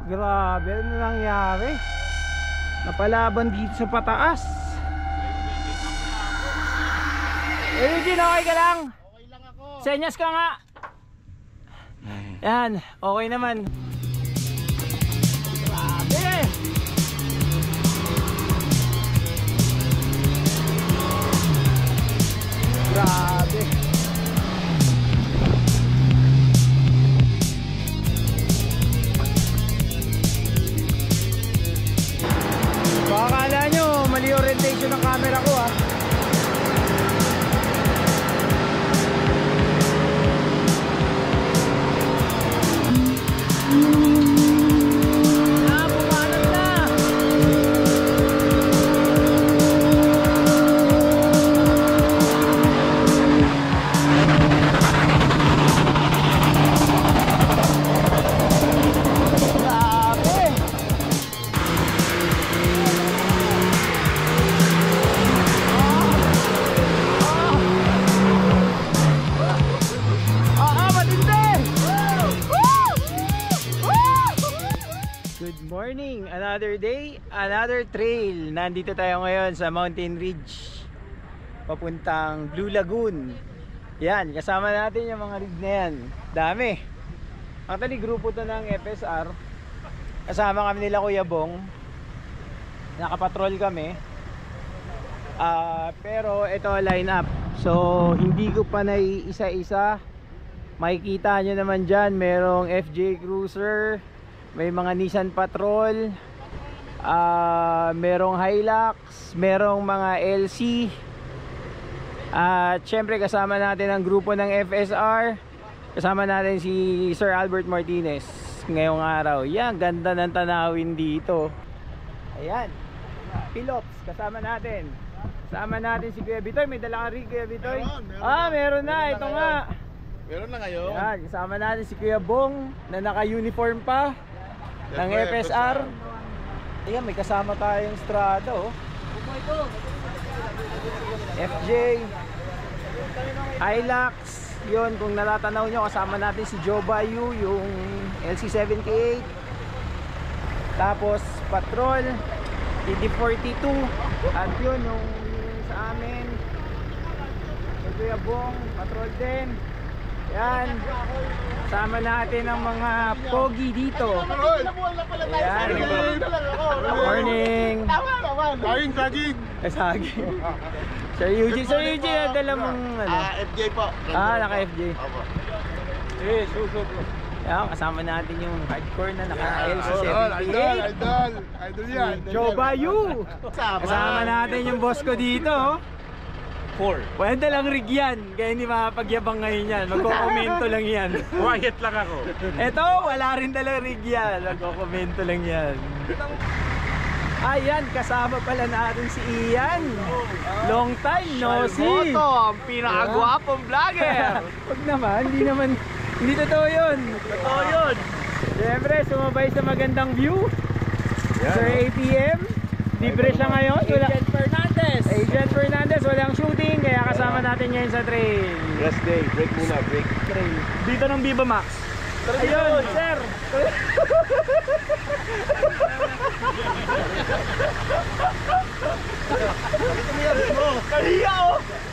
Grabe, ano nangyari? Napalaban dito sa pataas. Eugene, okay ka lang? Okay lang ako. Senyas ka nga. Yan, okay naman. Grabe! Grabe! Baka akala nyo, mali orientation ng camera ko ah. Another day, another trail. Nandito tayo ngayon sa Mountain Ridge papuntang Blue Lagoon. Yan, kasama natin yung mga rig na yan. Dami. Actually, grupo to ng FSR. Kasama kami nila Kuya Bong. Nakapatrol kami. Pero ito line up. So, hindi ko pa naiisa-isa. Makikita nyo naman dyan, merong FJ Cruiser, may mga Nissan Patrol, merong Hilux, merong mga LC. At syempre kasama natin ang grupo ng FSR. Kasama natin si Sir Albert Martinez ngayong araw. Yan, ganda ng tanawin dito. Ayan, pilots kasama natin. Kasama natin si Kuya Bitoy. May dala ka rin Kuya Bitoy? Meron na, ito nga. Meron na ngayon. Yan, kasama natin si Kuya Bong na naka-uniform pa ng FSR. Ayan, may kasama tayong Strada oh. FJ Hilux. Yun, kung natatanaw nyo, kasama natin si Joe Bayu, yung LC78. Tapos Patrol TD42. At yun, yung sa amin si Kuya Bong, Patrol din. Yan, sama natin ang mga pogi dito. Yan. Morning. Saging, saging. Saging. Sir Eugene, dala mong ano? FJ po. Naka-FJ. Eh, suso po. Yan, kasama natin yung hardcore na Idol naka-LC78. yan. Joe Bayu. Kasama natin yung boss ko dito. 4. Pwede lang rig yan, kaya hindi makapagyabang ngayon yan. Magkokomento lang yan. Quiet lang ako. Eto, wala rin dalang rig yan. Magkokomento lang yan. Ayan, kasama pala natin si Ian. Long time no see. Moto, ang pinakagwapong vlogger. Huwag naman, hindi totoo yun. Totoo yun. Siyempre, sumabay sa magandang view. Sir APM. Libre siya ngayon. Agent Fernandez, walang shooting, kaya kasama natin ngayon sa trail. Rest day, break muna, break. Trail. Dito ng Viva Max. Ayun, sir.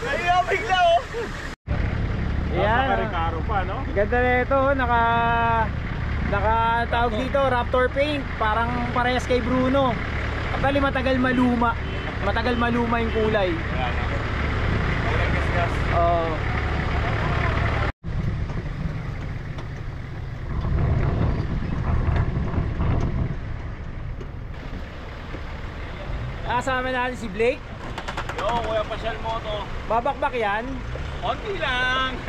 Kaya bigla oh. Ayan. Naka-recaro pa, no? Ganda na ito, naka-tawag dito, Raptor paint. Parang parehas kay Bruno. Actually, matagal maluma yung kulay. Kasama natin si Blake. Yo, Kuya Pasyal Moto. Babakbak yan. Konti lang.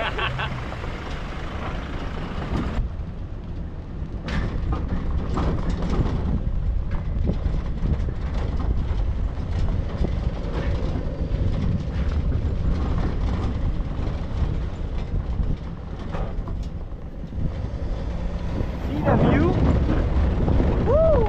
The view. Woo!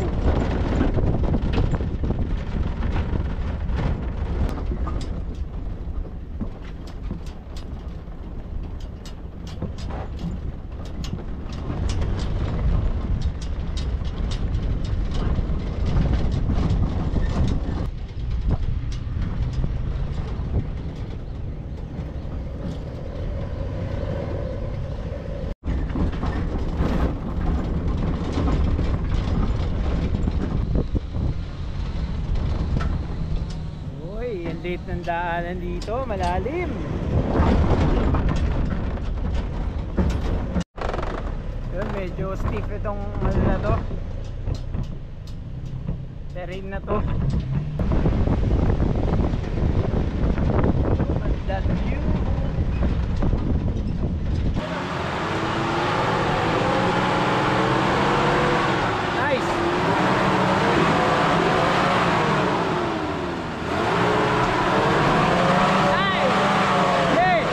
Liit ng daanan dito, malalim. Yun, medyo stiff itong ano na to, terrain na to. That view. Nice. Nice. Yeah.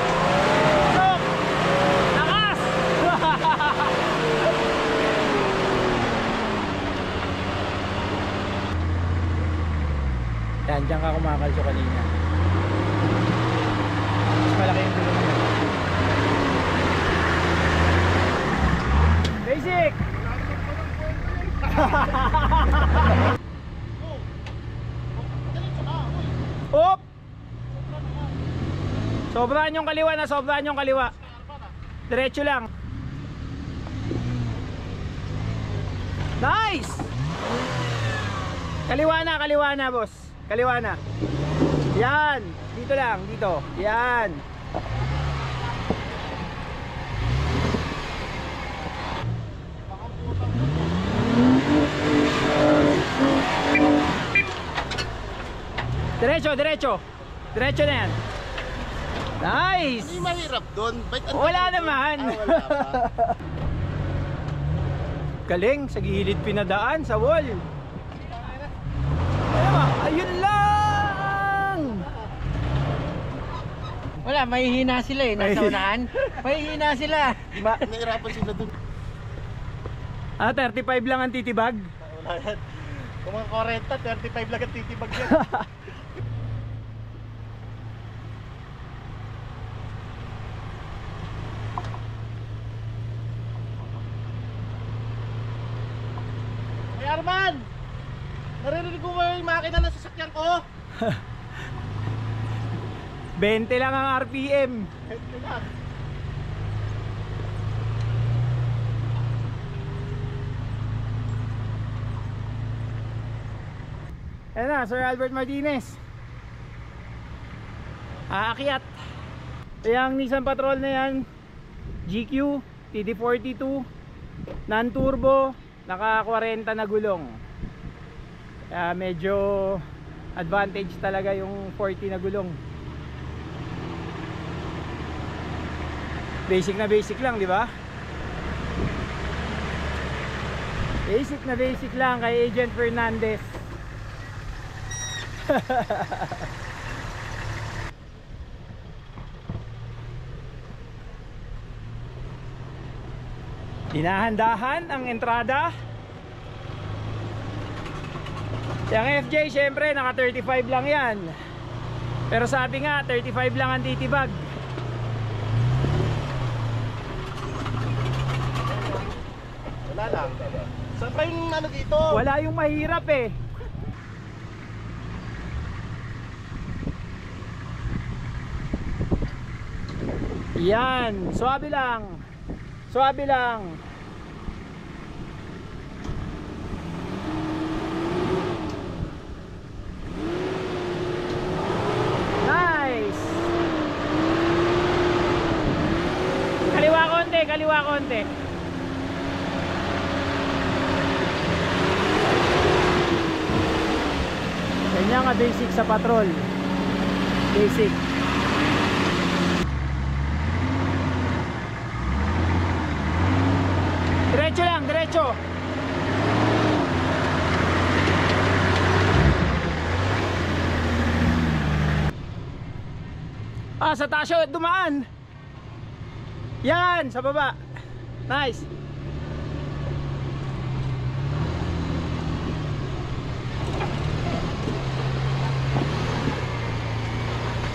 Stop. Lakas. Yan, dyan ka kumakalso kanina. Mas malaki yung tulong niya. Basic! Op! Sobrahan yung kaliwa na, sobrahan yung kaliwa. Diretso lang. Nice! Kaliwa na boss. Kaliwa na. Yan, dito lang, dito. Yan. Diretso, diretso. Diretso na yan. Nice. Hindi mahirap doon. Wala naman. Wala pa. Galing, sa gilid pinadaan, sa wall. Ayun lang. Wala, mahihina sila eh, nasa unahan. Mahihina sila. Nahirapan sila doon. 35 lang ang titibag. Wala yan. Kung mga 40, 35 lang ang titibag yan. Hey Arman! Naririnig mo ba yung makina ng sasakyan ko? 20 lang ang RPM. Ito lang. Ayan na, Sir Albert Martinez. Aakyat. Yung Nissan Patrol na yan, GQ, TD42, non-turbo, naka 40 na gulong. Kaya medyo advantage talaga yung 40 na gulong. Basic na basic lang, di ba? Basic na basic lang kay Agent Fernandez. Dinahandahan ang entrada. Yung FJ syempre naka 35 lang yan. Pero sabi nga 35 lang ang titibag. Wala lang. Saan pa yung ano dito? Wala yung mahirap eh. Yan, swabe lang. Swabe lang. Nice. Kaliwa konti, kaliwa konti. Ganyan nga basic sa patrol. Basic. Diretso lang, diretso. Sa taas yun, dumaan. Yan, sa baba. Nice.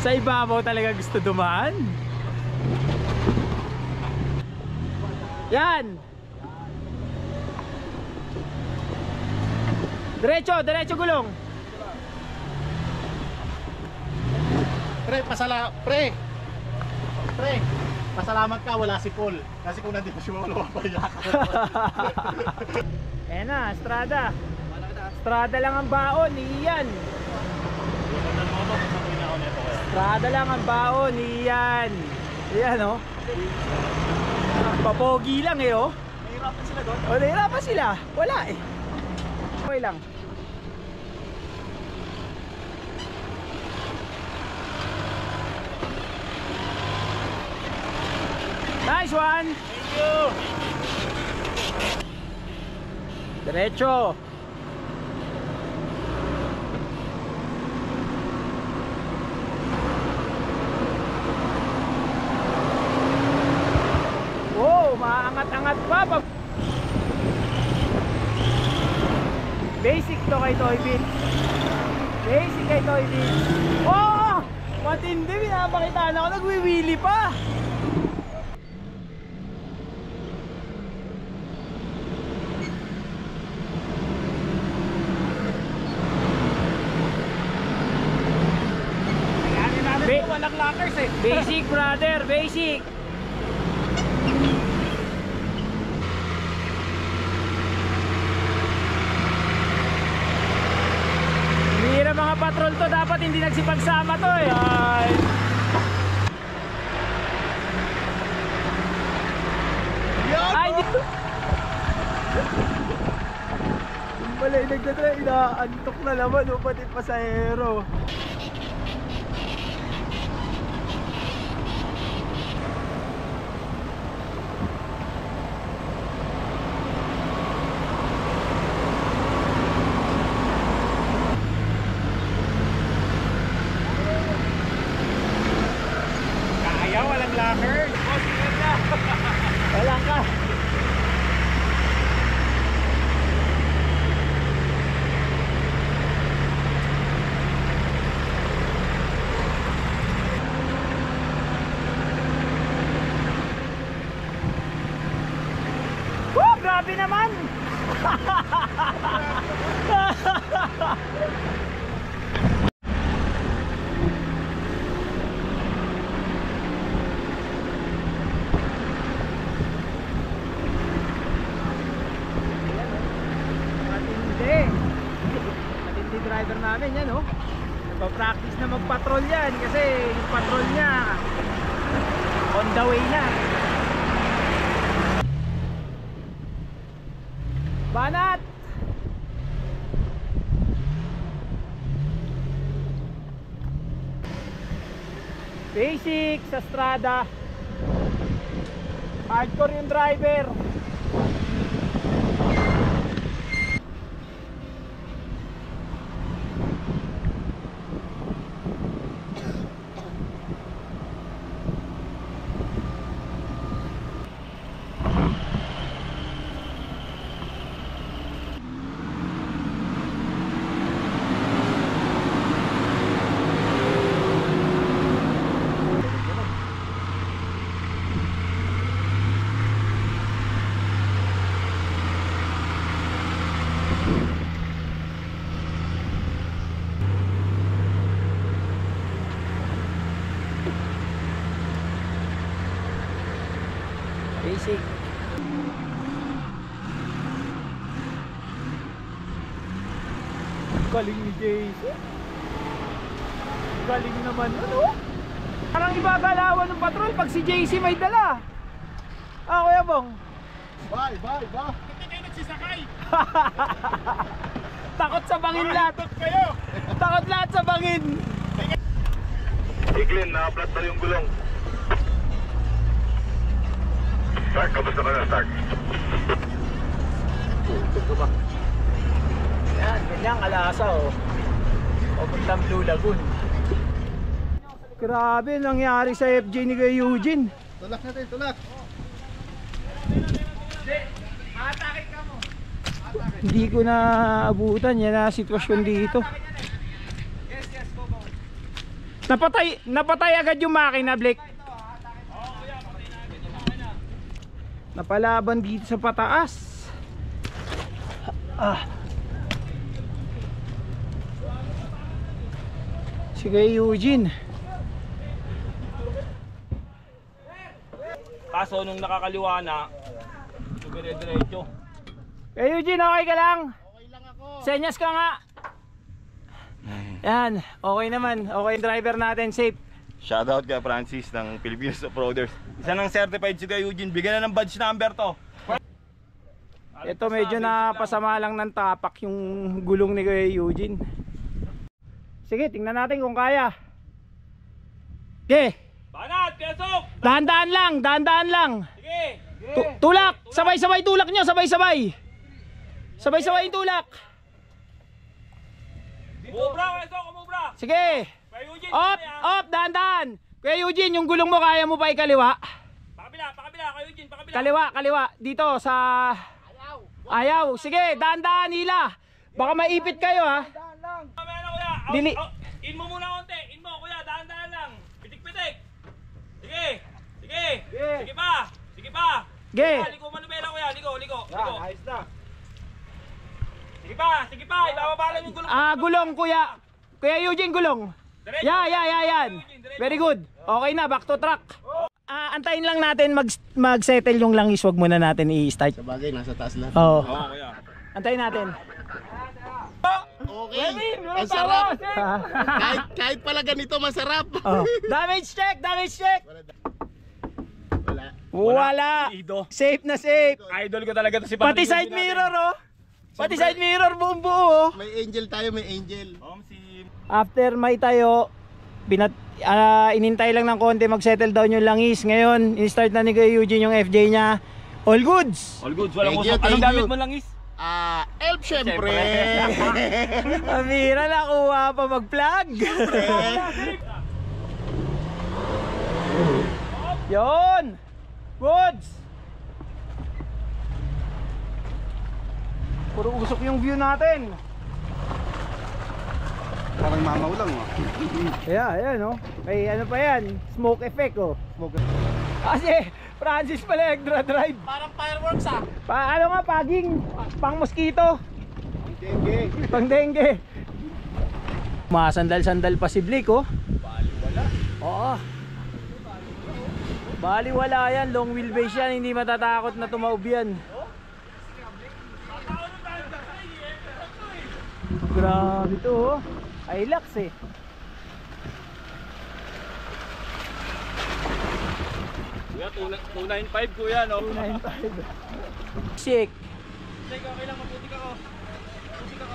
Sa ibabaw talaga gusto dumaan. Yan. Diretso, diretso gulong. Pre, pasalamat ka, wala si Paul. Kasi kung nandito siya, wala pa rin. Ayan na, Estrada. Estrada lang ang baon, iyan. Sundan mo to, sasabihin ako nito kaya. Strada lang ang baon, iyan. Iyan oh. Papogi lang eh oh. Nahihirapan sila doon. O, nahirapan sila. Wala eh. Okay lang. Nice one! Thank you! Derecho! Wow! Maangat-angat pa! Basic to kay Toy Beat. Basic kay Toy Beat. Oh! Matindi! Pinapakitaan ako. Nagwiwili pa! Walang lockers eh. Basic brother, basic. Hira mga patrol to, dapat hindi nagsipagsama to eh. Ay. Ay, di. Wala, nagdadala, inaantok na naman o pati pasahero. Kaya, walang lockers. Wala ka. Woo! Grabe naman! Matindi. Matindi driver namin yan oh. Nagpa-practice na mag-patrol yan kasi yung patrol niya on the way na. Banat! Basic sa strada. Hardcore yung driver. Basic. Galing ni Jason. Galing naman ano? Parang ibagalawan ng patrol pag si JC may dala. Ah, Kuya Bong. Bye, bye, bye. Hindi kayo nagsisakay. Takot sa bangin lahat. Takot kayo. Takot lahat sa bangin. Iglin, na-flat na yung gulong. Start, kamusta ka na, start? Yan, ganyan kalasa oh. Papuntang Blue Lagoon. Grabe nangyari sa FJ ni Kuya Eugene. Tulak natin, tulak. Hindi ko na abutan yan na sitwasyon dito. Napatay agad yung makina, Blake. Napalaban dito sa pataas. Si Kuya Eugene. Kaso nung nakakaliwa na, dire-diretso. Kuya Eugene, okay ka lang? Okay lang ako. Senyas ka nga. Yan, okay naman. Okay yung driver natin, safe. Shoutout kay Francis ng Philippines Off-Roaders. Isa ng certified si Kuya Eugene. Bigyan na ng badge number to. Ito medyo napasama lang ng tapak yung gulong ni Kuya Eugene. Sige, tingnan natin kung kaya. Okay. Banat, Pesok! Dahan-dahan lang, dahan-dahan lang. Sige! Tulak! Sabay-sabay tulak nyo, sabay-sabay. Sabay-sabay yung tulak. Kumubra, Pesok, kumubra! Sige. Kuya Eugene, Op, op, dahan-dahan. Kuya Eugene, yung gulong mo kaya mo pa ikaliwa? Pakabila, Kuya Eugene, pakabila! Kaliwa, kaliwa. Dito sa... Ayaw. Sige, dahan-dahan, hila. Baka maipit kayo ha. Mamaya na, Kuya! Dili. In mo muna konti! In mo, Kuya! Dahan-dahan lang! Pitik-pitik! Sige! Sige! Sige pa! Sige pa! Ge. Liko manubela, Kuya! Liko! Ayos na! Sige pa! Ibababa lang yung gulong! Gulong kuya. Kuya Eugene, gulong. Diretso. Yan. Very good. Okay na, back to track. Antayin lang natin mag-settle yung langis, wag muna natin i-start. Sabagay, nasa taas lang. Oo. Oo, Kuya! Antayin natin. Okay, ang sarap. Ah. Kahit pala ganito, masarap. Oh. Damage check. Wala. Wala. Ido. Safe na safe. Idol ko talaga to si Pati Patrick side Eugene mirror natin. oh. Pati side mirror buong buo oh. May angel tayo, may angel. Si After may tayo, inintay lang ng konti mag-settle down yung langis. Ngayon, in-start na ni Kuya Eugene yung FJ niya. All goods. All goods, walang Thank you, usap. thank Anong gamit you. mo lang is? Elf syempre. Amira, nakuha pa mag-plug. Yon. Goods. Puro usok yung view natin. Parang mamaw lang oh. Yeah, ayan oh. May ano pa yan, smoke effect oh. Kasi Francis pala nagdra-drive. Parang fireworks ah. Ano nga, paging, pang mosquito. Pang dengue. Masandal-sandal pa si Blake oh. Baliwala. Oo. Baliwala yan, long wheelbase yan, hindi matatakot na tumaob yan. Grabe to oh. Hilux eh. Kuya, 295 kuya, no? 295. Sick. Okay lang, maputi ka ko.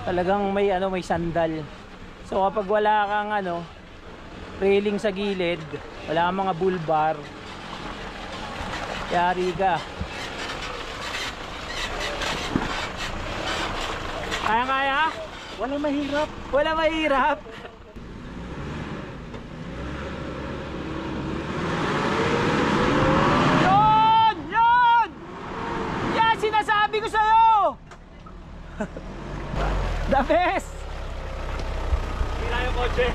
Talagang may may sandal. So kapag wala kang railing sa gilid, wala kang mga bull bar, yari ka. Kaya? Wala mahirap. Yun! Yan sinasabi ko sa'yo. The best. Hila yung kotse.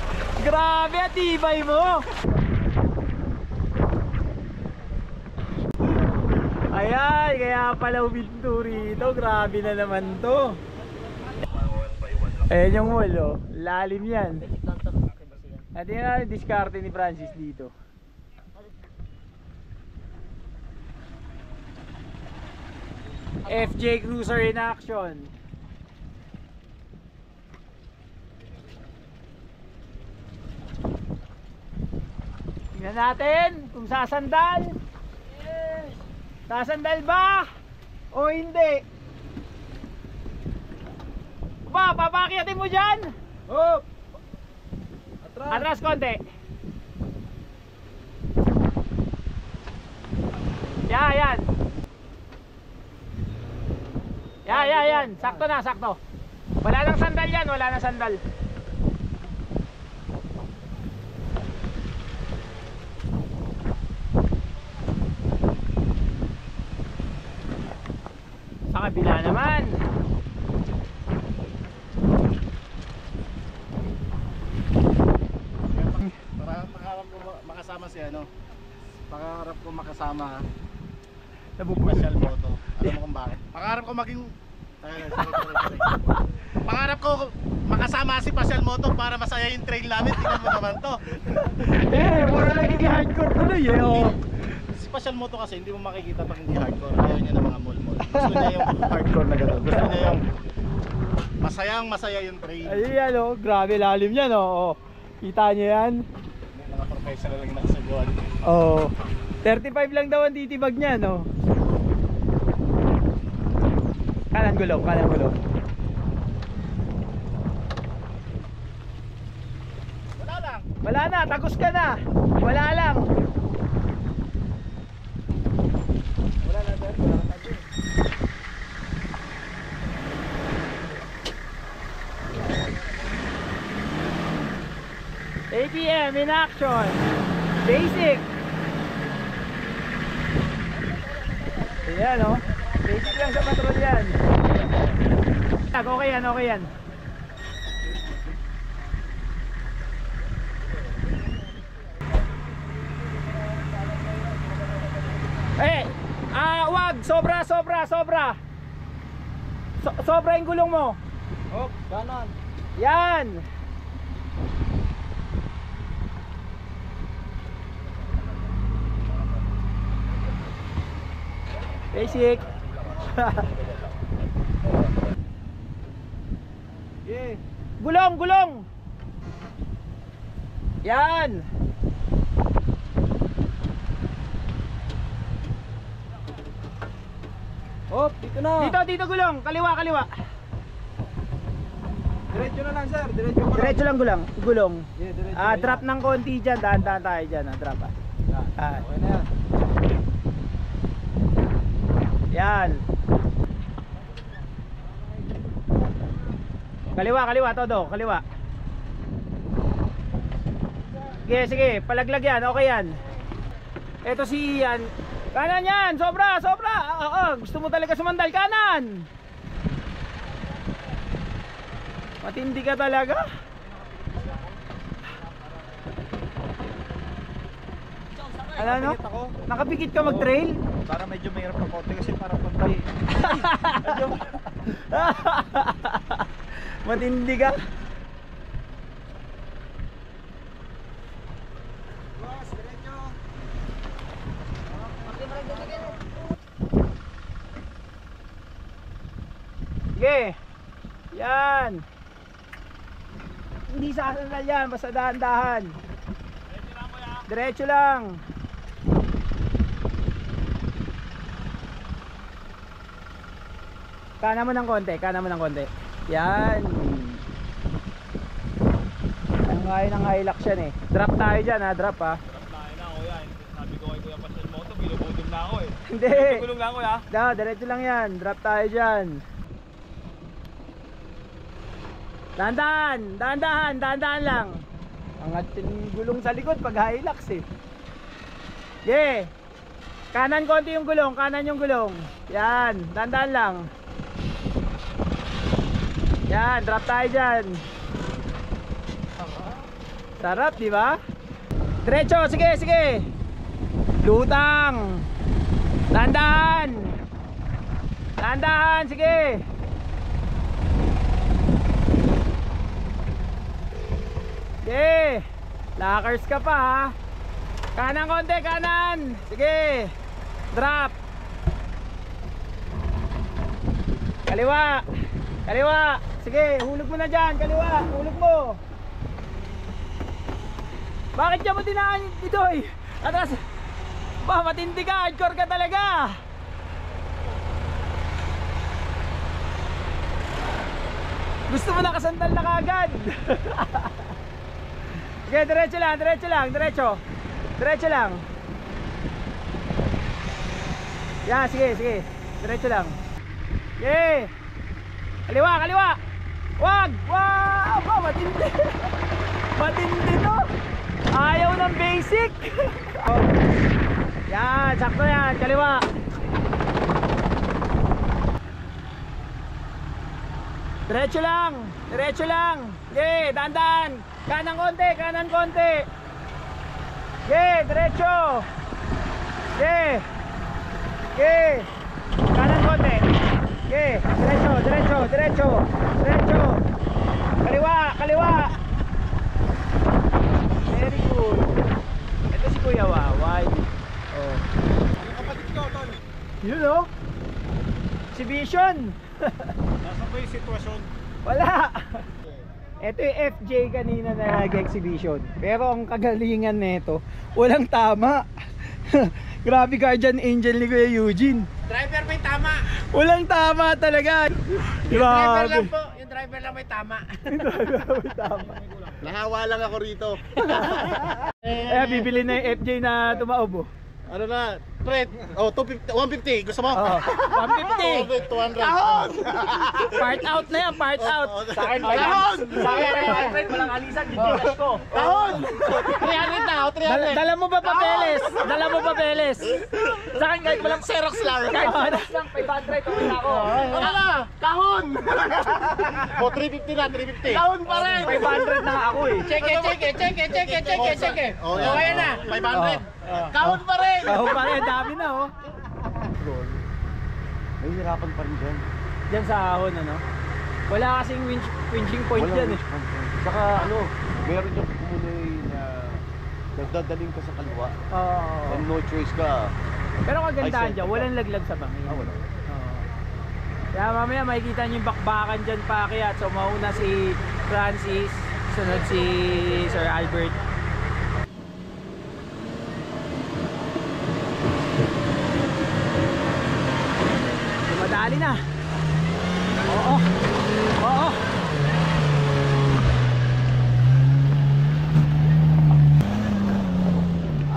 Grabe, atibay mo. Ayan, kaya pala uminto rito. Grabe na naman to. Ayan yung wall oh. Lalim yan. At yun na yung diskarte ni Francis dito. FJ Cruiser in action. Tingnan natin kung sasandal. Sasandal ba o hindi? Papakyatin mo dyan. Hop. Atras konti. Yan. Yan. Sakto na, sakto. Wala nang sandal yan, wala nang sandal. Sa kabila naman. Pangarap ko makasama si Pangarap ko makasama Nabubuhay. Special Moto. Alam mo kung bakit? Pangarap ko maging sorry. Pangarap ko makasama si Special Moto para masaya yung trail namin. Tingnan mo naman to. Mura naging hardcore tuloy oh. Si Special Moto kasi hindi mo makikita pag hindi hardcore. Ayaw niya ng mga mall-mall. Gusto niya yung hardcore na gano'n. Gusto niya yung Masayang masaya yung trail. Ayun yan oh, grabe lalim yan oh. Kita nyo yan? May mga professional lang nakasagawa dito. Oh, 35 lang daw ang titibag niya no. Kanan gulong, kanan gulong. Wala lang. Wala na, tagos ka na. Wala lang. Wala na sir, wala na tayo. ATM in action. Basic. Ayan oh. Basic lang sa patrol yan. Okay yan, okay yan. Wag, sobra. Sobra yung gulong mo. Oh, kanan. Yan. Basic. Yeah. Gulong. Yan. Oh, dito na. Dito gulong, kaliwa. Diretso na lang, sir. Diretso lang gulong. Yeah, diretso. Drop ng konti dyan, dahan-dahan tayo dyan, drop ah. Okay na yan. Yan. Kaliwa, todo, kaliwa. Sige, palaglag yan, okay yan. Ito si Ian. Kanan yan, sobra. Gusto mo talaga sumandal, kanan. Matindi ka talaga. Ano? Nakapikit ka mag-trail? Para medyo mahirap ng konti kasi parang pantay. Matindi ka. Sige. Yan. Hindi sasandal yan, basta dahan-dahan. Diretso lang. Kanan mo ng konti. Yan. Ang kaya ng Hilux yan eh. Drop tayo dyan ha, drop ha. Drop tayo na, kuya. Sabi ko kay Kuya Pasel Moto, binubudol na ako eh. Hindi. Gulong lang, kuya. Diretso lang yan. Drop tayo dyan. Dahan-dahan lang. Ang ating gulong sa likod pag Hilux eh. Yeah. Kanan konti yung gulong, Yan, dahan-dahan lang. Yan, drop tayo dyan. Sarap, di ba? Diretso, sige. Lutang. Dahan-dahan, sige. Sige. Lockers ka pa ha. Kanan konti, kanan. Sige. Drop. Kaliwa. Sige, hulog mo na dyan. Kaliwa, hulog mo. Bakit dyan mo dinaan ito eh? Atras. Matindi ka, hardcore ka talaga. Gusto mo nakasandal na kagad. Sige, diretso lang. Diretso lang. Yan, sige. Diretso lang. Okay. Kaliwa. Wag! Wow! Matindi. Matindi to. Ayaw ng basic. Oh. Yan, sakto yan. Kaliwa. Diretso lang. Okay, dahan-dahan. Kanan konti. Okay, diretso. Okay. Kanan konti. Okay, diretso. Kaliwa. Very good. Ito si Kuya Waway. Oh. Yung kapatid ko, Tol. Yun oh. Exhibition. Nasa po yung sitwasyon. Wala. Ito yung FJ kanina na nag-exhibition. Pero ang kagalingan nito, walang tama. Grabe guardian angel ni Kuya Eugene. Driver may tama. Walang tama talaga. Driver lang Grabe. po. Yung driver lang may tama. Walang tama. Nahawa lang ako rito. Bibili na yung FJ na tumaob. Ano na? Fred, 250, 150. Gusto mo? Oh, 150. 200. Part out na yan, part out. Sa akin, kahon! Sa akin, walang alisan, gigigas ko. Kahon! 300 na, 300. Dala mo ba papeles? Dala mo papeles? Sa akin, kahit walang Xerox lang. kahit Xerox lang, 500, okay na ako. Ano na? Kahon! 350 na, 350. Kahon pa rin! 500 na nga ako eh. Check it. Oh, Oh, ayan na. 500. Kahon pa rin! Ako pa rin, dami na oh. May hirapan pa rin dyan. Diyan sa ahon ano. Wala kasing winching point dyan eh. Saka ano, meron yung kumunoy na nagdadaling ka sa kaliwa. Oo. And no choice ka. Pero kagandahan Ay, dyan, walang laglag sa bangin. Wala. Oo. Kaya mamaya makikita nyo yung bakbakan dyan paakyat. So mauna si Francis, sunod si Sir Albert. Madali na. Oo. Oo.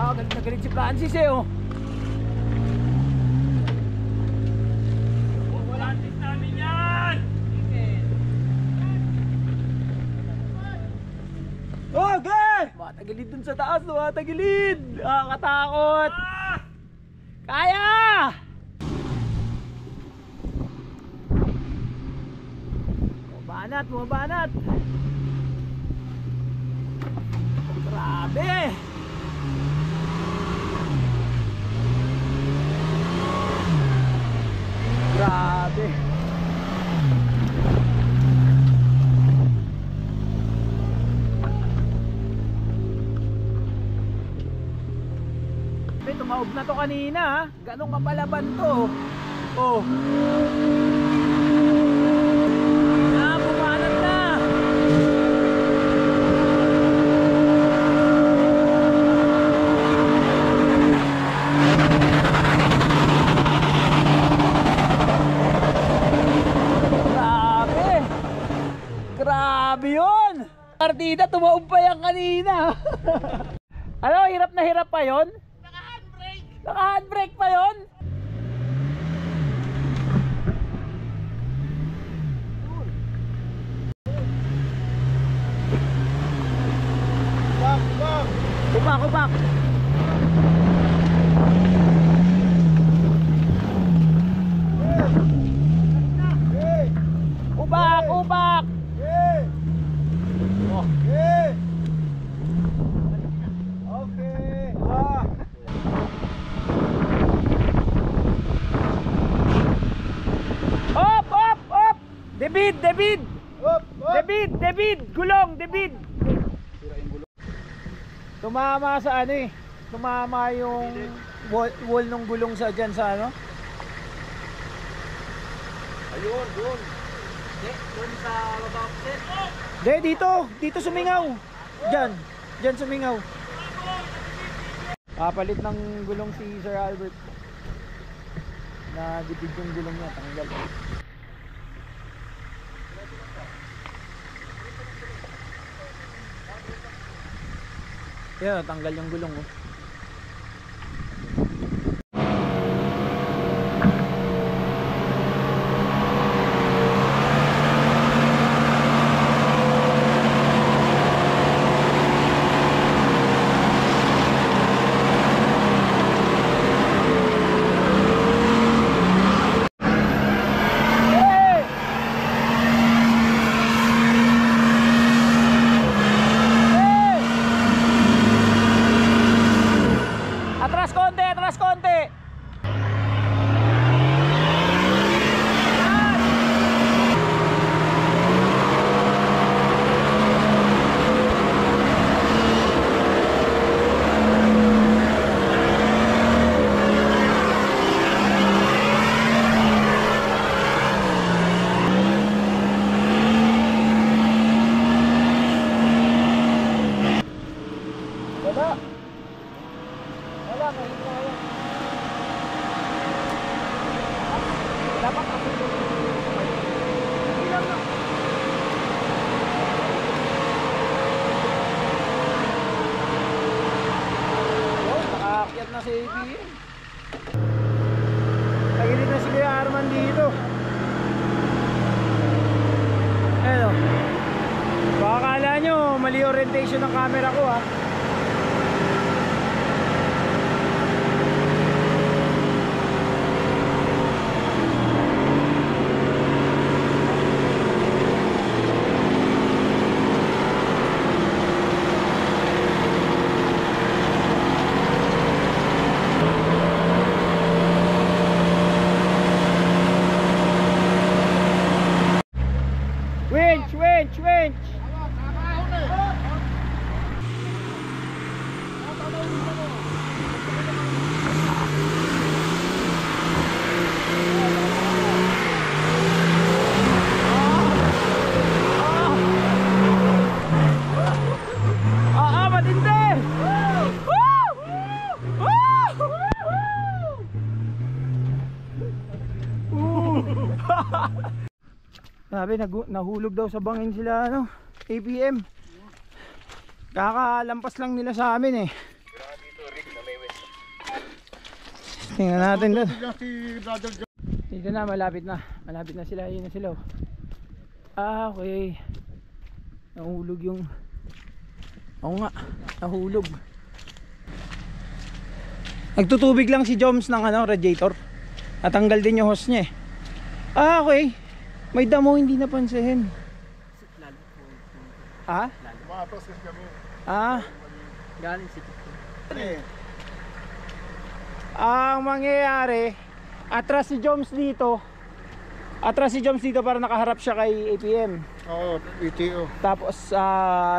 Galit na galit si Francis eh oh. Volantis namin yan! Okay! Matagilid dun sa taas, matagilid! Nakakatakot! Kaya! Bumabanat! Grabe! Grabe! Tumaob na to kanina ha. Ganong kapalaban to. Oh. Bumanat na. Grabe. Grabe yun. Partida, tumaob pa yan kanina. Ano, hirap na hirap pa yun? Naka-handbrake pa yun? Kupak. Kubak. Okay. Op. David. Gulong, David. Tumama sa ano eh. Tumama yung wall ng gulong sa dyan sa ano. Ayun, doon. Doon sa baba set. Dito sumingaw. Diyan sumingaw. Papalit ng gulong si Sir Albert. Nagipid yung gulong niya, tanggal. Yan, tanggal yung gulong oh. Baka akala nyo mali orientation ng camera ko ha. Winch, winch, winch. Matindi. Sabi, nahulog daw sa bangin sila, ano, APM. Kakalampas lang nila sa amin eh. Tingnan natin doon. Dito na, malapit na. Malapit na sila, yun na sila. Okay. Nahulog yung... Oo nga, nahulog. Nagtutubig lang si Joms ng ano, radiator. Natanggal din yung hose niya eh. Okay. May damo hindi napansin. Ah? Galing si Ang mangyayari, atras si Joms dito. Atras si Joms dito para nakaharap siya kay APM. Oo, ETO. Tapos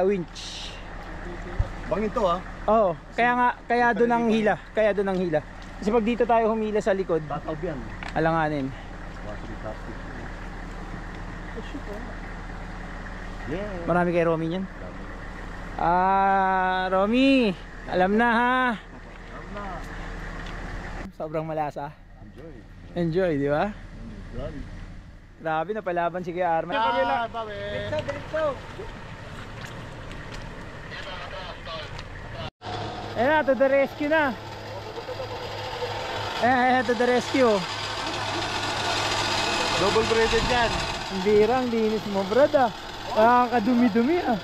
winch. Bangin to ah. Oo, kaya doon ang hila. Kaya doon ang hila. Kasi pag dito tayo humila sa likod, Tataw yan. alanganin. Yeah. Marami kay Romy niyan. Romy, alam na ha. Sobrang malasa. Enjoy, di ba? Grabe, napalaban si Kuya Arman. Ayan na, to the rescue na. Ayan, to the rescue. Double braided yan. Ang birang, linis mo brad ah. Nakakadumi-dumi ah.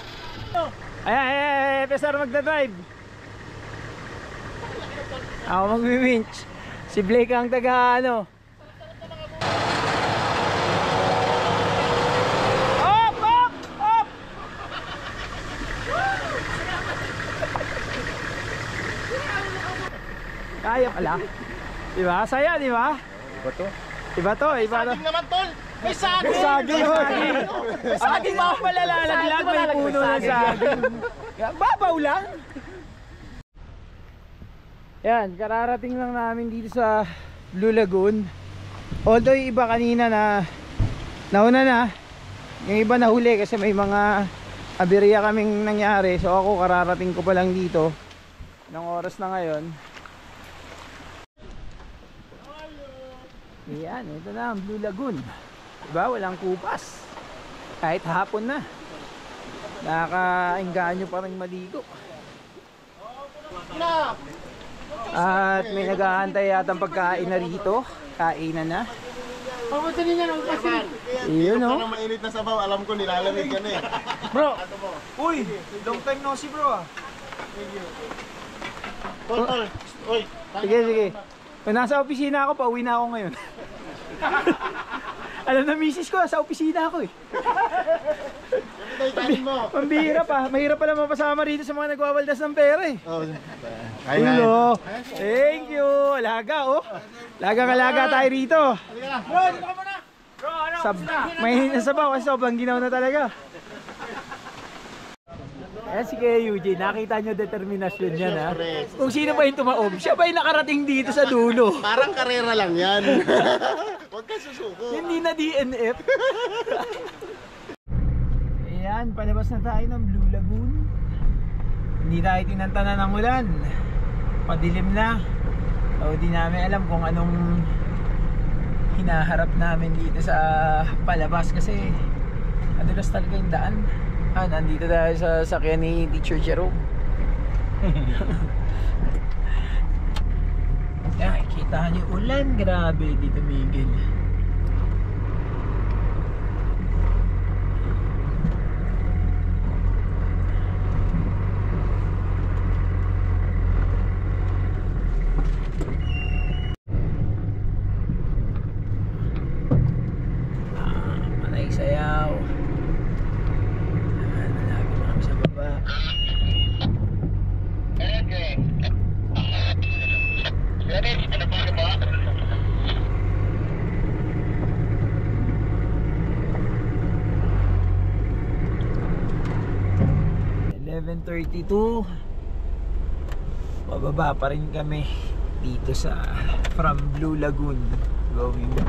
Ayan, Pesar magdadrive. Ako magwi-winch. Si Blake ang taga ano. Op! Op! Op! Kaya pala. Diba? Saya, diba? Iba to? Iba to, iba to. Saging naman tol! May saging! Saging, saging. Saging mga palalalaglag, may puno na saging. Babaw lang. Yan, kararating lang namin dito sa Blue Lagoon. Although yung iba kanina na nauna na, yung iba nahuli kasi may mga aberya kaming nangyari. So ako kararating ko pa lang dito. Ilang oras na ngayon. Yan, ito na ang Blue Lagoon. Diba? Walang kupas. Kahit hapon na. Nakakainganyo pa rin maligo. At may naghahantay yatang pagkain na rito. Kainan na. Iyon o. Ano mainit na sabaw, alam ko nilalamig ka na eh. Bro! Uy! Long time no see bro ah. Tol, uy. Sige, sige. Kung nasa opisina ako, pauwi na ako ngayon. Alam na misis ko, sa opisina ako eh. Pambihira pa. Mahirap pala mapasama rito sa mga nagwawaldas ng pera eh. Ulo. Thank you. Alaga oh. Lagang-alaga tayo rito. Bro, dito ka muna! Bro, ano? May nasabaw kasi sobrang ginaw na talaga. Ayan si Kuya Eugene, nakita nyo determinasyon niya ha. Kung sino ba yung tumaob, siya ba yung nakarating dito sa dulo? Parang karera lang yan. Huwag ka susuko. Hindi na DNF. Ayan, palabas na tayo ng Blue Lagoon. Hindi tayo tinantanan ng ulan. Padilim na. O di namin alam kung anong hinaharap namin dito sa palabas kasi madulas talaga yung daan. Nandito tayo sa sakyan ni Teacher Jerome. Yan, kita niyo ulan. Grabe dito, Miguel. 7:32. Bababa pa rin kami dito sa from Blue Lagoon going to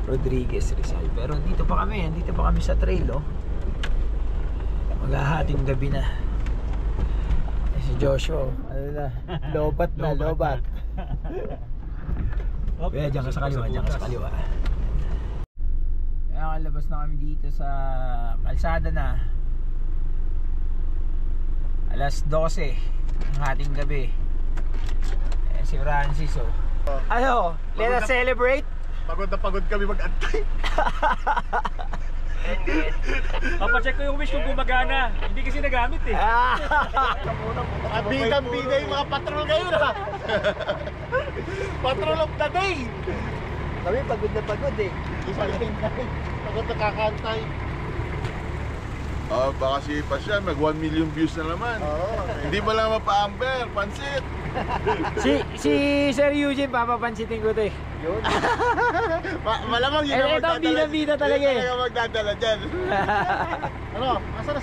Rodriguez Rizal. Pero dito pa kami sa trail, oh. Maghahating gabi na. Si Joshua, ano na, lobat. Kaya dyan ka sa kaliwa, Kaya kalabas na kami dito sa kalsada na. Alas 12 ng ating gabi. Si Francis, oh. Ano? Let us celebrate? Pagod na pagod kami mag-antay. Papacheck ko yung wish kung gumagana. Hindi kasi nagamit eh. Ang bidang-bida yung mga patrol ngayon, ha? Patrol of the day. Kami pagod na pagod eh. Pagod na kakantay. Baka si Pasyan, mag 1 million views na naman. Hindi mo lang mapa-amber, pansit. Si Sir Eugene, papapansitin ko to eh. Malamang yun Ito ang bida-bida talaga eh. Yun talaga magdadala dyan. Ano? Asa na